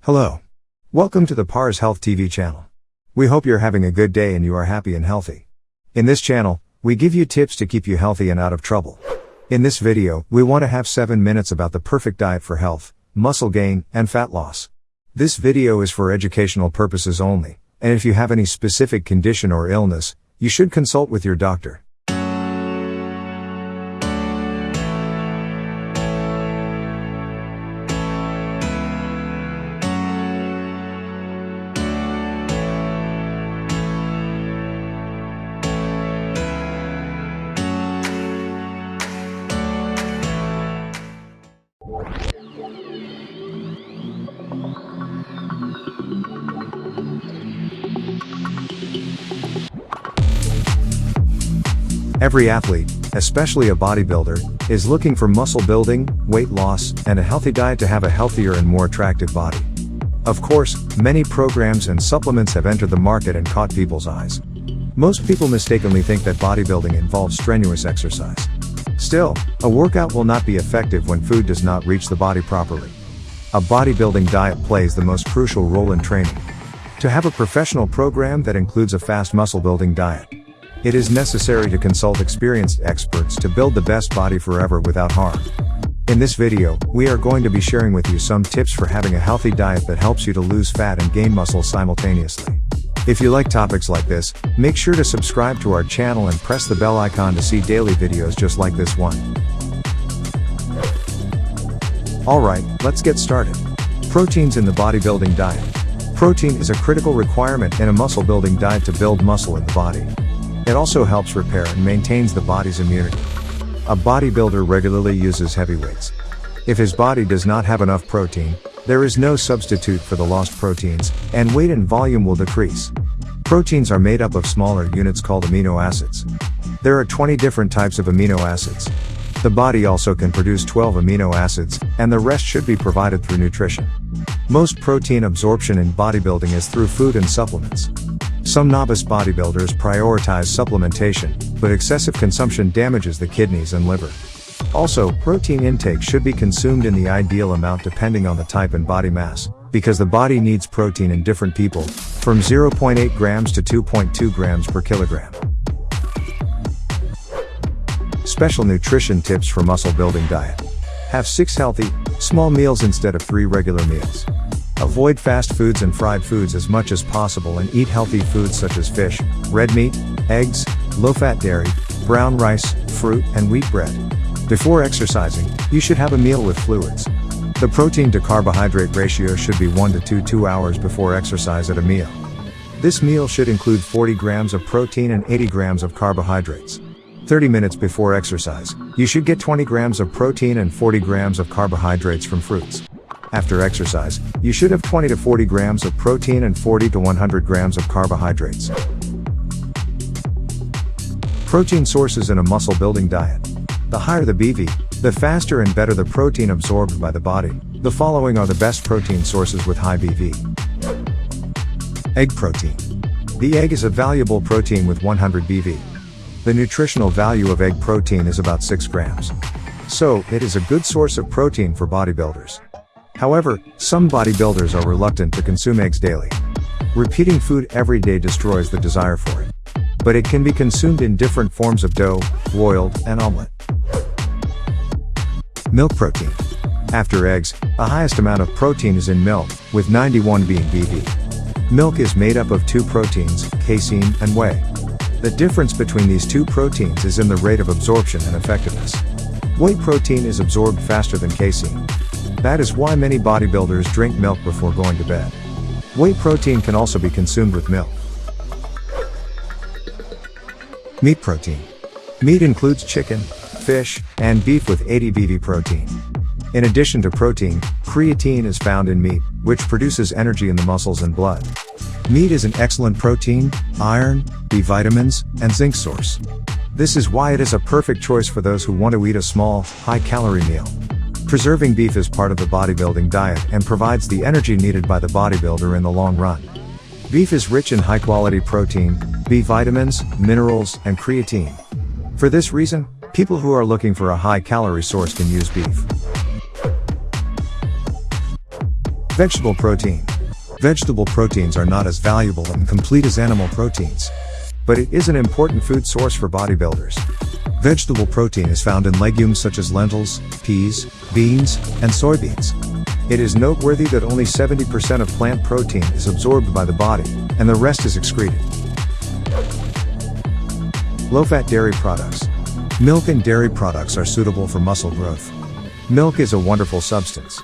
Hello. Welcome to the Pars Health TV channel. We hope you're having a good day and you are happy and healthy. In this channel, we give you tips to keep you healthy and out of trouble. In this video, we want to have 7 minutes about the perfect diet for health, muscle gain, and fat loss. This video is for educational purposes only, and if you have any specific condition or illness, you should consult with your doctor. Every athlete, especially a bodybuilder, is looking for muscle building, weight loss, and a healthy diet to have a healthier and more attractive body. Of course, many programs and supplements have entered the market and caught people's eyes. Most people mistakenly think that bodybuilding involves strenuous exercise. Still, a workout will not be effective when food does not reach the body properly. A bodybuilding diet plays the most crucial role in training. To have a professional program that includes a fast muscle building diet, it is necessary to consult experienced experts to build the best body forever without harm. In this video, we are going to be sharing with you some tips for having a healthy diet that helps you to lose fat and gain muscle simultaneously. If you like topics like this, make sure to subscribe to our channel and press the bell icon to see daily videos just like this one. Alright, let's get started. Proteins in the bodybuilding diet. Protein is a critical requirement in a muscle building diet to build muscle in the body. It also helps repair and maintains the body's immunity. A bodybuilder regularly uses heavy weights. If his body does not have enough protein, there is no substitute for the lost proteins, and weight and volume will decrease. Proteins are made up of smaller units called amino acids. There are 20 different types of amino acids. The body also can produce 12 amino acids, and the rest should be provided through nutrition. Most protein absorption in bodybuilding is through food and supplements. Some novice bodybuilders prioritize supplementation, but excessive consumption damages the kidneys and liver. Also, protein intake should be consumed in the ideal amount depending on the type and body mass, because the body needs protein in different people, from 0.8 grams to 2.2 grams per kilogram. Special nutrition tips for muscle building diet. Have 6 healthy, small meals instead of 3 regular meals. Avoid fast foods and fried foods as much as possible and eat healthy foods such as fish, red meat, eggs, low-fat dairy, brown rice, fruit, and wheat bread. Before exercising, you should have a meal with fluids. The protein to carbohydrate ratio should be 1 to 2 hours before exercise at a meal. This meal should include 40 grams of protein and 80 grams of carbohydrates. 30 minutes before exercise, you should get 20 grams of protein and 40 grams of carbohydrates from fruits. After exercise, you should have 20 to 40 grams of protein and 40 to 100 grams of carbohydrates. Protein sources in a muscle building diet. The higher the BV, the faster and better the protein absorbed by the body. The following are the best protein sources with high BV. Egg protein. The egg is a valuable protein with 100 BV. The nutritional value of egg protein is about 6 grams. So, it is a good source of protein for bodybuilders. However, some bodybuilders are reluctant to consume eggs daily. Repeating food every day destroys the desire for it. But it can be consumed in different forms of dough, boiled, and omelet. Milk protein. After eggs, the highest amount of protein is in milk, with 91 being BV. Milk is made up of 2 proteins, casein and whey. The difference between these 2 proteins is in the rate of absorption and effectiveness. Whey protein is absorbed faster than casein. That is why many bodybuilders drink milk before going to bed. Whey protein can also be consumed with milk. Meat protein. Meat includes chicken, fish, and beef with 80 BV protein. In addition to protein, creatine is found in meat, which produces energy in the muscles and blood. Meat is an excellent protein, iron, B vitamins, and zinc source. This is why it is a perfect choice for those who want to eat a small, high-calorie meal. Preserving beef is part of the bodybuilding diet and provides the energy needed by the bodybuilder in the long run. Beef is rich in high-quality protein, B vitamins, minerals, and creatine. For this reason, people who are looking for a high-calorie source can use beef. Vegetable protein. Vegetable proteins are not as valuable and complete as animal proteins, but it is an important food source for bodybuilders. Vegetable protein is found in legumes such as lentils, peas, beans, and soybeans. It is noteworthy that only 70% of plant protein is absorbed by the body, and the rest is excreted. Low-fat dairy products. Milk and dairy products are suitable for muscle growth. Milk is a wonderful substance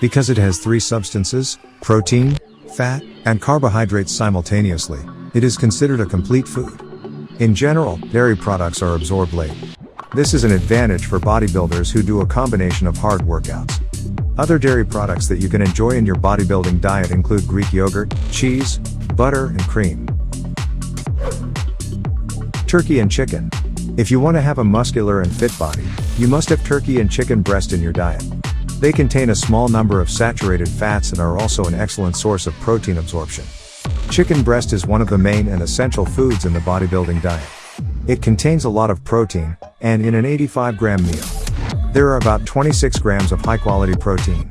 because it has three substances: protein, fat, and carbohydrates simultaneously. It is considered a complete food. In general, dairy products are absorbed late. This is an advantage for bodybuilders who do a combination of hard workouts. Other dairy products that you can enjoy in your bodybuilding diet include Greek yogurt, cheese, butter, and cream. Turkey and chicken. If you want to have a muscular and fit body, you must have turkey and chicken breast in your diet. They contain a small number of saturated fats and are also an excellent source of protein absorption. Chicken breast is one of the main and essential foods in the bodybuilding diet. It contains a lot of protein, and in an 85-gram meal, there are about 26 grams of high-quality protein.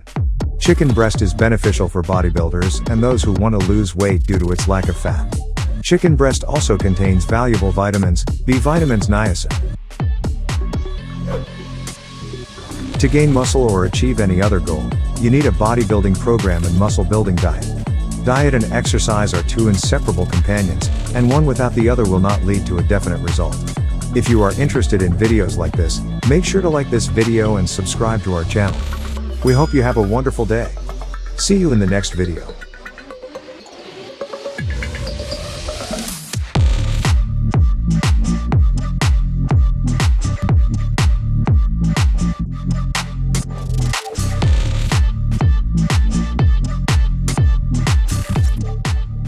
Chicken breast is beneficial for bodybuilders and those who want to lose weight due to its lack of fat. Chicken breast also contains valuable vitamins, B vitamins, niacin. To gain muscle or achieve any other goal, you need a bodybuilding program and muscle building diet. Diet and exercise are two inseparable companions, and one without the other will not lead to a definite result. If you are interested in videos like this, make sure to like this video and subscribe to our channel. We hope you have a wonderful day. See you in the next video.